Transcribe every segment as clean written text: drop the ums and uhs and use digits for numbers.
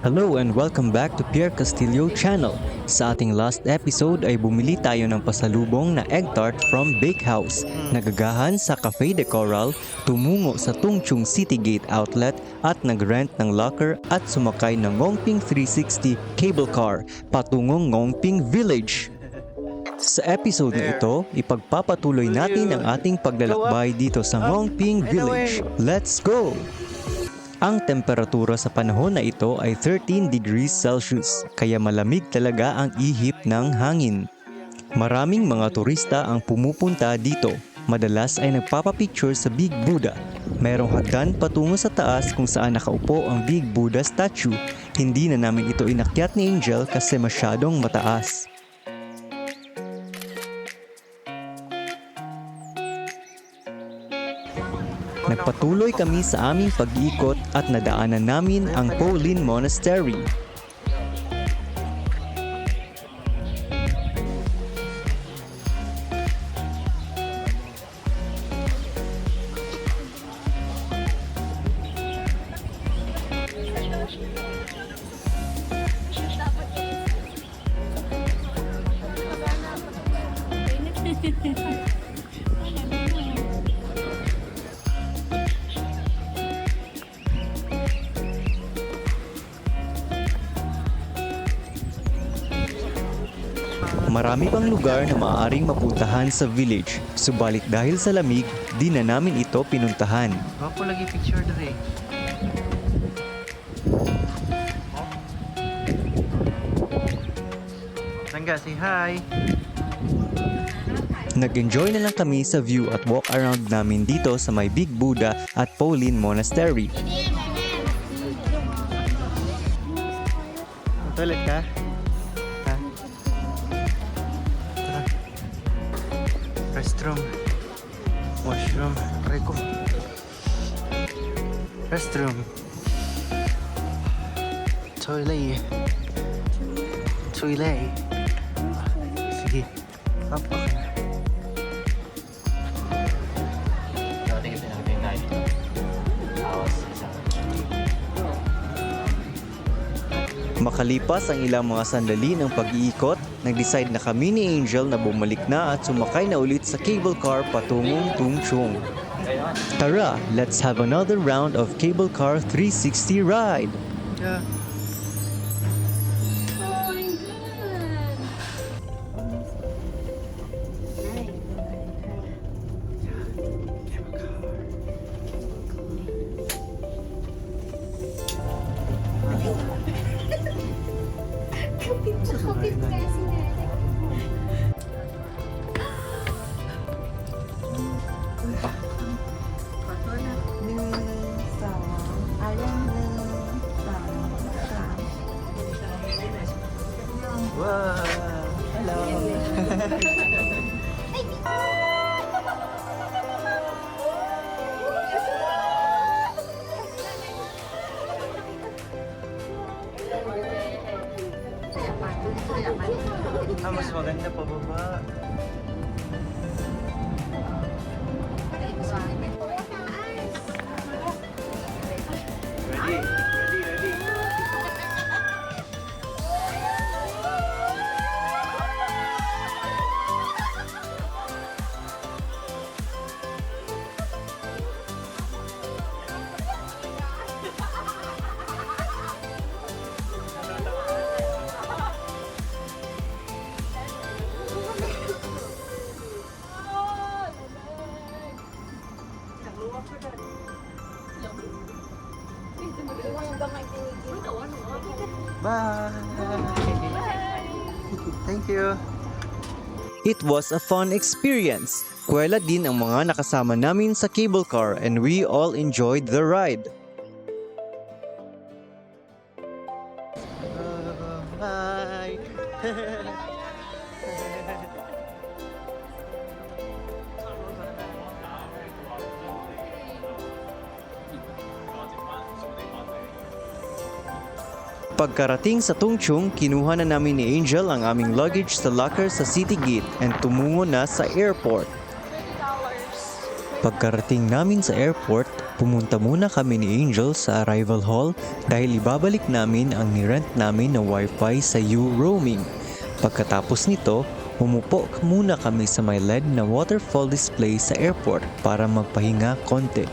Hello and welcome back to Pierre Castillo channel. Sa ating last episode ay bumili tayo ng pasalubong na egg tart from Bakehouse. Nagagahan sa Cafe de Coral, tumungo sa Tungchung Citygate Outlet at nagrent ng locker at sumakay ng Ngongping 360 cable car patungong Ngongping Village. Sa episode na ito, ipagpapatuloy natin ang ating paglalakbay dito sa Ngongping Village. Let's go! Ang temperatura sa panahon na ito ay 13 degrees Celsius, kaya malamig talaga ang ihip ng hangin. Maraming mga turista ang pumupunta dito. Madalas ay nagpapapicture sa Big Buddha. Mayroong hagdan patungo sa taas kung saan nakaupo ang Big Buddha statue. Hindi na namin ito inakyat ni Angel kasi masyadong mataas. Nagpatuloy kami sa aming pag-iikot at nadaanan namin ang Polin Monastery. Marami pang lugar na maaaring mapuntahan sa village, subalit dahil sa lamig, di na namin ito pinuntahan. Wapo lagi picture dere. Nangga, say hi. Nag-enjoy na lang kami sa view at walk around namin dito sa may Big Buddha at Polin Monastery. Toilet ka? Ha? Tara. Restroom. Washroom. Aray ko. Restroom. Toilet. Toilet. Sige. Papa. Makalipas ang ilang mga sandali ng pag-iikot, nag-decide na kami ni Angel na bumalik na at sumakay na ulit sa cable car patungong Tungchung. Tara, let's have another round of cable car 360 ride! Yeah. Kapit kasi natin. Wow. Hello. Mas maganda pa baba. Ready? Ready? Bye. Thank you. It was a fun experience. Kuwela din ang mga nakasama namin sa cable car and we all enjoyed the ride. Bye. Pagkarating sa Tungchung, kinuha na namin ni Angel ang aming luggage sa locker sa Citygate and tumungo na sa airport. Pagkarating namin sa airport, Pumunta muna kami ni Angel sa arrival hall dahil ibabalik namin ang nirent namin na wifi sa U-Roaming. Pagkatapos nito, umupo muna kami sa may LED na waterfall display sa airport para magpahinga konti.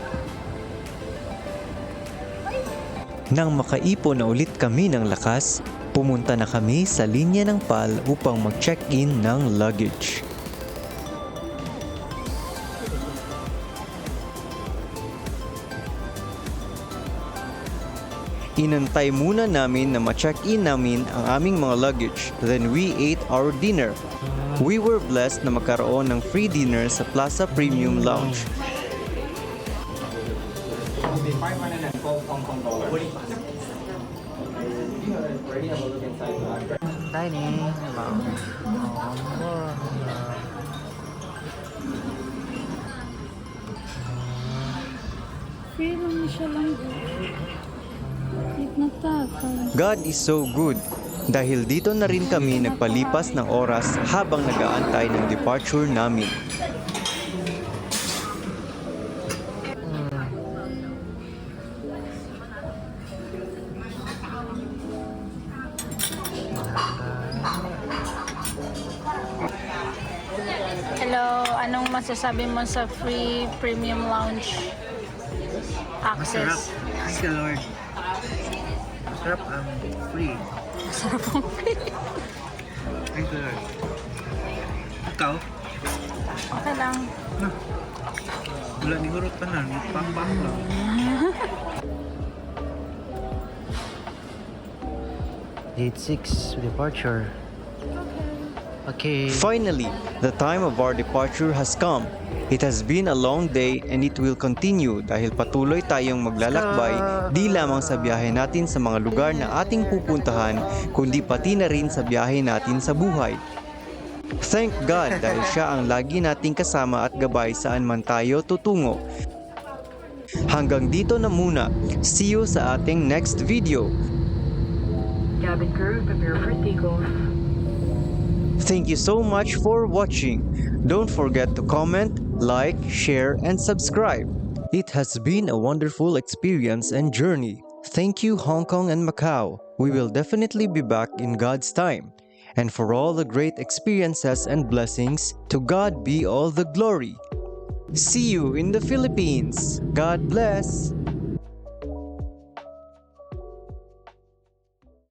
Nang makaipon na ulit kami ng lakas, pumunta na kami sa linya ng PAL upang mag-check-in ng luggage. Inantay muna namin na ma-check-in namin ang aming mga luggage, then we ate our dinner. We were blessed na magkaroon ng free dinner sa Plaza Premium Lounge. Dining. Free lang siya lang. Wait na takay. God is so good dahil dito na rin kami nagpalipas ng oras habang nag-aantay ng departure namin. Hello, anong masasabi mo sa free premium lounge access? Thank you, Lord. Masarap ang free. Masarap ang free. Thank you, Lord. Ikaw? Okay lang. Wala ni hurot ka na. Pang-pang lang. Gate 6, departure. Okay. Finally, the time of our departure has come. It has been a long day and it will continue dahil patuloy tayong maglalakbay di lamang sa biyahe natin sa mga lugar na ating pupuntahan kundi pati na rin sa biyahe natin sa buhay. Thank God dahil siya ang lagi nating kasama at gabay saan man tayo tutungo. Hanggang dito na muna. See you sa ating next video. Cabin crew, prepare for takeoff. Thank you so much for watching. Don't forget to comment, like, share, and subscribe. It has been a wonderful experience and journey. Thank you, Hong Kong and Macau. We will definitely be back in God's time. And for all the great experiences and blessings, to God be all the glory. See you in the Philippines. God bless.